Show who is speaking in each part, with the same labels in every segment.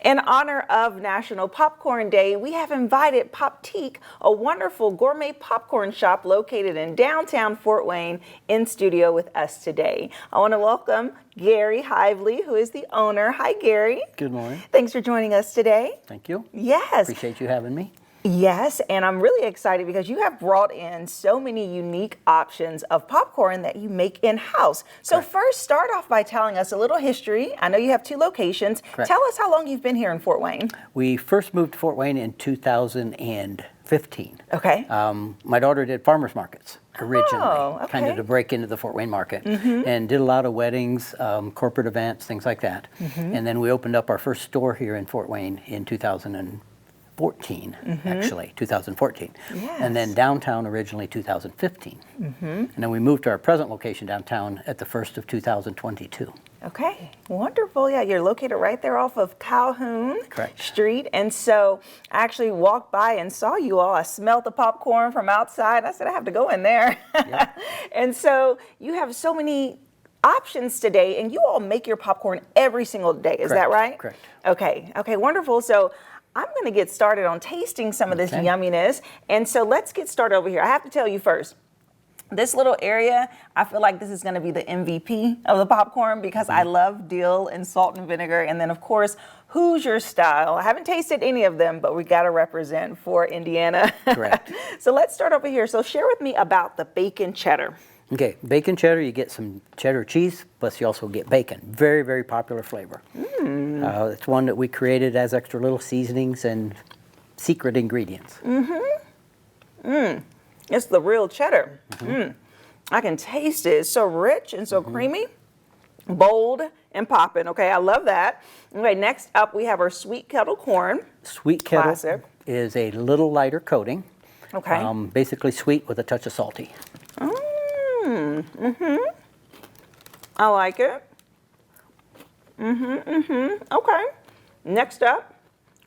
Speaker 1: In honor of National Popcorn Day, we have invited Poptique, a wonderful gourmet popcorn shop located in downtown Fort Wayne, in studio with us today. I want to welcome Gary Hively, who is the owner. Hi, Gary.
Speaker 2: Good morning.
Speaker 1: Thanks for joining us today.
Speaker 2: Thank you.
Speaker 1: Yes.
Speaker 2: Appreciate you having me.
Speaker 1: Yes, and I'm really excited because you have brought in so many unique options of popcorn that you make in-house. So
Speaker 2: Correct.
Speaker 1: First, start off by telling us a little history. I know you have 2 locations.
Speaker 2: Correct.
Speaker 1: Tell us how long you've been here in Fort Wayne.
Speaker 2: We first moved to Fort Wayne in 2015.
Speaker 1: Okay.
Speaker 2: My daughter did farmers markets originally,
Speaker 1: okay.
Speaker 2: kind of to break into the Fort Wayne market, and did a lot of weddings, corporate events, things like that. And then we opened up our first store here in Fort Wayne in 2014, actually, 2014.
Speaker 1: Yes.
Speaker 2: And then downtown originally 2015. And then we moved to our present location downtown at the first of 2022.
Speaker 1: Okay, wonderful. Yeah, you're located right there off of Calhoun
Speaker 2: Correct.
Speaker 1: Street. And so I actually walked by and saw you all. I smelled the popcorn from outside. I said, I have to go in there.
Speaker 2: Yep.
Speaker 1: And so you have so many options today, and you all make your popcorn every single day. Is that
Speaker 2: Correct.
Speaker 1: right?
Speaker 2: Correct.
Speaker 1: Okay, wonderful. So I'm going to get started on tasting some of this
Speaker 2: Okay.
Speaker 1: yumminess. And so let's get started over here. I have to tell you first, this little area, I feel like this is going to be the MVP of the popcorn because I love dill and salt and vinegar. And then, of course, Hoosier style. I haven't tasted any of them, but we got to represent for Indiana.
Speaker 2: Correct.
Speaker 1: So let's start over here. So share with me about the bacon cheddar.
Speaker 2: Okay, bacon cheddar, you get some cheddar cheese, plus you also get bacon. Very, very popular flavor. It's one that we created as extra little seasonings and secret ingredients.
Speaker 1: It's the real cheddar. I can taste it. It's so rich and so creamy, bold and popping. Okay, I love that. Okay, next up we have our sweet kettle corn.
Speaker 2: Sweet kettle
Speaker 1: Classic.
Speaker 2: is a little lighter coating.
Speaker 1: Okay.
Speaker 2: Basically sweet with a touch of salty.
Speaker 1: I like it. Okay. Next up,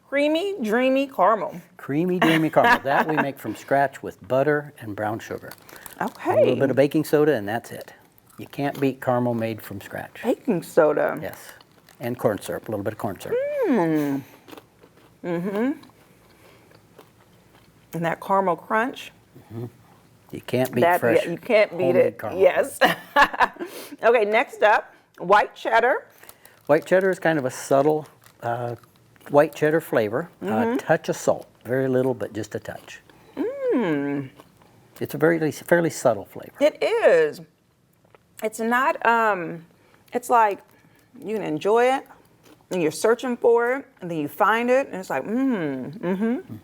Speaker 1: creamy, dreamy caramel.
Speaker 2: Creamy, dreamy caramel. That we make from scratch with butter and brown sugar. A little
Speaker 1: Okay.
Speaker 2: bit of baking soda and that's it. You can't beat caramel made from scratch.
Speaker 1: Baking soda.
Speaker 2: Yes. And corn syrup, a little bit of corn syrup.
Speaker 1: And that caramel crunch.
Speaker 2: You can't beat
Speaker 1: That
Speaker 2: fresh
Speaker 1: yeah, you can't beat
Speaker 2: homemade
Speaker 1: it.
Speaker 2: caramel.
Speaker 1: Yes. Okay, next up, white cheddar.
Speaker 2: White cheddar is kind of a subtle white cheddar flavor. A touch of salt. Very little, but just a touch. It's a fairly subtle flavor.
Speaker 1: It is. It's not, it's like you can enjoy it and you're searching for it and then you find it and it's like,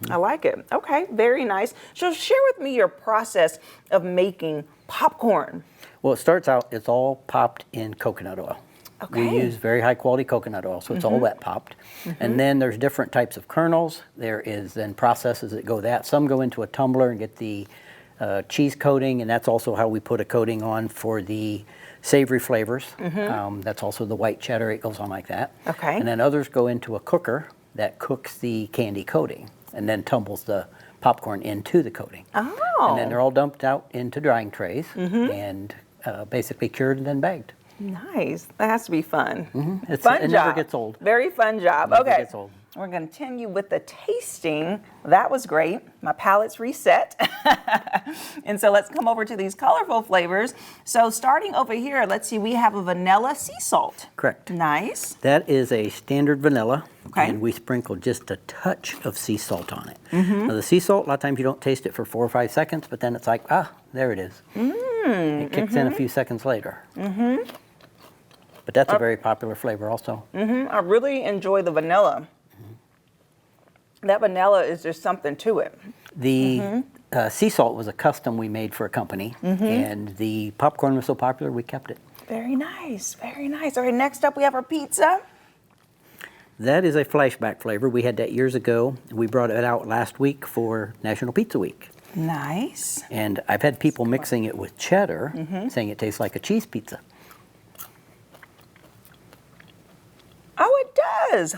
Speaker 1: I like it. Okay, very nice. So share with me your process of making popcorn.
Speaker 2: Well, it starts out, it's all popped in coconut oil.
Speaker 1: Okay.
Speaker 2: We use very high quality coconut oil, so it's all wet popped. And then there's different types of kernels. There is then processes that go that. Some go into a tumbler and get the cheese coating, and that's also how we put a coating on for the savory flavors. That's also the white cheddar, it goes on like that.
Speaker 1: Okay.
Speaker 2: And then others go into a cooker that cooks the candy coating and then tumbles the popcorn into the coating.
Speaker 1: Oh.
Speaker 2: And then they're all dumped out into drying trays and basically cured and then bagged.
Speaker 1: Nice. That has to be fun.
Speaker 2: It
Speaker 1: Fun job.
Speaker 2: never gets old.
Speaker 1: Very fun job.
Speaker 2: Never
Speaker 1: Okay.
Speaker 2: gets old.
Speaker 1: We're going to continue with the tasting. That was great. My palate's reset. And so let's come over to these colorful flavors. So starting over here, let's see, we have a vanilla sea salt.
Speaker 2: Correct.
Speaker 1: Nice.
Speaker 2: That is a standard vanilla,
Speaker 1: Okay.
Speaker 2: and we sprinkle just a touch of sea salt on it. Now the sea salt, a lot of times you don't taste it for 4 or 5 seconds, but then it's like, there it is. It kicks in a few seconds later. But that's a very popular flavor also.
Speaker 1: I really enjoy the vanilla. That vanilla is just something to it.
Speaker 2: The sea salt was a custom we made for a company, and the popcorn was so popular we kept it.
Speaker 1: Very nice. Very nice. All right, next up we have our pizza.
Speaker 2: That is a flashback flavor. We had that years ago. We brought it out last week for National Pizza Week.
Speaker 1: Nice.
Speaker 2: And I've had people mixing it with cheddar, saying it tastes like a cheese pizza.
Speaker 1: Oh, it does.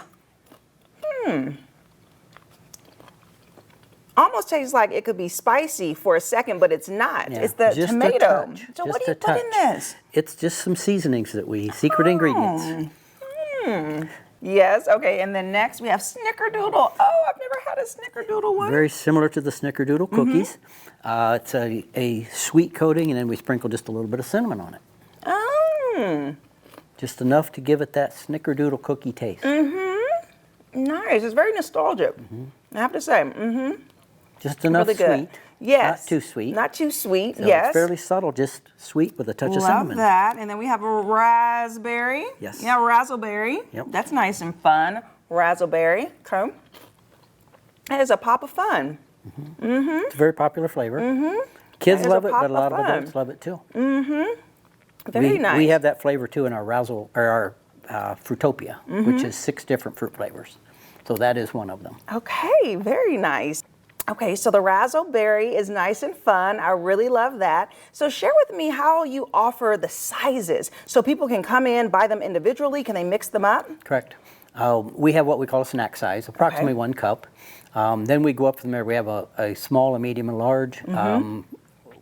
Speaker 1: Almost tastes like it could be spicy for a second, but it's not.
Speaker 2: Yeah,
Speaker 1: It's the
Speaker 2: just a
Speaker 1: tomato.
Speaker 2: touch,
Speaker 1: So
Speaker 2: just
Speaker 1: what do you
Speaker 2: a
Speaker 1: put in
Speaker 2: touch.
Speaker 1: this?
Speaker 2: It's just some seasonings that secret ingredients.
Speaker 1: Yes, okay, and then next we have snickerdoodle. Oh, I've never had a snickerdoodle one.
Speaker 2: Very similar to the snickerdoodle cookies. It's a sweet coating, and then we sprinkle just a little bit of cinnamon on it.
Speaker 1: Oh.
Speaker 2: Just enough to give it that snickerdoodle cookie taste.
Speaker 1: Nice. It's very nostalgic, I have to say.
Speaker 2: Just enough
Speaker 1: Really good.
Speaker 2: sweet.
Speaker 1: Yes.
Speaker 2: Not too sweet.
Speaker 1: Not too sweet,
Speaker 2: So
Speaker 1: yes.
Speaker 2: It's fairly subtle, just sweet with a touch of
Speaker 1: Love
Speaker 2: cinnamon.
Speaker 1: that. And then we have a raspberry.
Speaker 2: Yes.
Speaker 1: Yeah, razzleberry.
Speaker 2: Yep.
Speaker 1: That's nice and fun. Razzleberry. Okay. That is a pop of fun.
Speaker 2: It's a very popular flavor. Kids
Speaker 1: That is
Speaker 2: love
Speaker 1: a
Speaker 2: it,
Speaker 1: pop
Speaker 2: but a lot
Speaker 1: of
Speaker 2: of
Speaker 1: fun.
Speaker 2: adults love it too.
Speaker 1: Very nice.
Speaker 2: We have that flavor too in our our Fruitopia, which is 6 different fruit flavors. So that is one of them.
Speaker 1: Okay, very nice. Okay, so the razzleberry is nice and fun. I really love that. So share with me how you offer the sizes so people can come in, buy them individually. Can they mix them up?
Speaker 2: Correct. We have what we call a snack size, approximately 1 cup. Then we go up from there. We have a small, a medium, and large.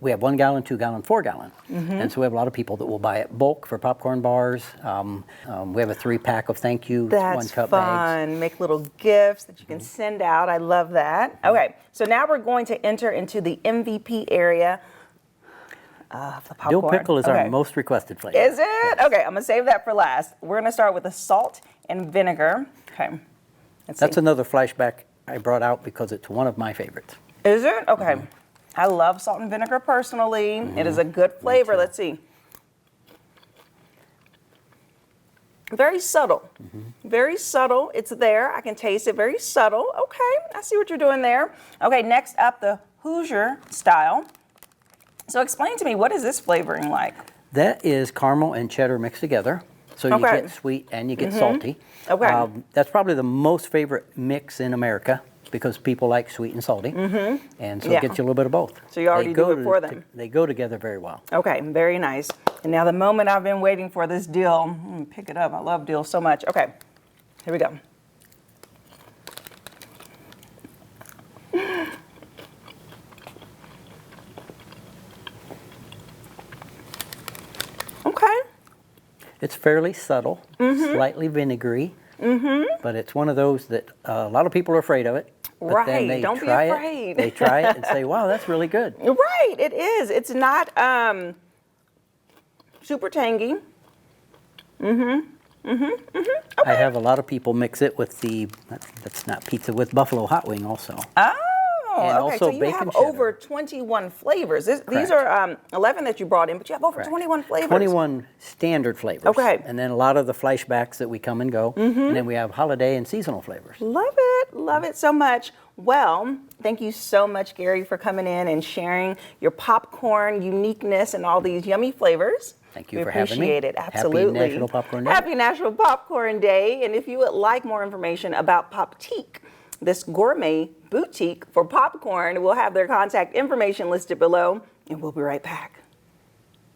Speaker 2: We have 1 gallon, 2 gallon, 4 gallon. And so we have a lot of people that will buy it bulk for popcorn bars. We have a 3-pack of thank you
Speaker 1: That's
Speaker 2: 1-cup
Speaker 1: fun.
Speaker 2: bags.
Speaker 1: Make little gifts that you can send out. I love that. Okay, so now we're going to enter into the MVP area of the popcorn.
Speaker 2: Dill pickle is
Speaker 1: Okay.
Speaker 2: our most requested flavor.
Speaker 1: Is it? Okay, I'm gonna save that for last. We're gonna start with the salt and vinegar. Okay. Let's
Speaker 2: That's
Speaker 1: see.
Speaker 2: another flashback I brought out because it's one of my favorites.
Speaker 1: Is it? Okay. I love salt and vinegar personally. It is a good flavor. Let's see. Very subtle. Very subtle. It's there. I can taste it. Very subtle. Okay. I see what you're doing there. Okay. Next up, the Hoosier style. So explain to me, what is this flavoring like?
Speaker 2: That is caramel and cheddar mixed together. So you
Speaker 1: Okay.
Speaker 2: get sweet and you get salty.
Speaker 1: Okay.
Speaker 2: That's probably the most favorite mix in America because people like sweet and salty. And so
Speaker 1: Yeah.
Speaker 2: it gets you a little bit of both.
Speaker 1: So you already do it for them.
Speaker 2: They go together very well.
Speaker 1: Okay, very nice. And now the moment I've been waiting for, this dill. Pick it up. I love dill so much. Okay, here we go. Okay.
Speaker 2: It's fairly subtle, slightly vinegary, but it's one of those that a lot of people are afraid of it. But then
Speaker 1: Right,
Speaker 2: they
Speaker 1: don't be
Speaker 2: try
Speaker 1: afraid.
Speaker 2: it. They try it and say, "Wow, that's really good."
Speaker 1: Right, it is. It's not super tangy.
Speaker 2: I have a lot of people mix it with that's not pizza, with buffalo hot wing also.
Speaker 1: Oh,
Speaker 2: And
Speaker 1: okay.
Speaker 2: also
Speaker 1: So you
Speaker 2: bacon
Speaker 1: have
Speaker 2: cheddar.
Speaker 1: over 21 flavors. These
Speaker 2: Correct.
Speaker 1: are 11 that you brought in, but you have over
Speaker 2: Correct.
Speaker 1: 21 flavors.
Speaker 2: 21 standard flavors.
Speaker 1: Okay.
Speaker 2: And then a lot of the flashbacks that we come and go. And then we have holiday and seasonal flavors.
Speaker 1: Love it so much. Well, thank you so much, Gary, for coming in and sharing your popcorn uniqueness and all these yummy flavors.
Speaker 2: Thank you
Speaker 1: We
Speaker 2: for having me.
Speaker 1: appreciate it.
Speaker 2: Happy
Speaker 1: Absolutely.
Speaker 2: National Popcorn Day.
Speaker 1: Happy National Popcorn Day. And if you would like more information about Poptique, this gourmet boutique for popcorn, we'll have their contact information listed below, and we'll be right back.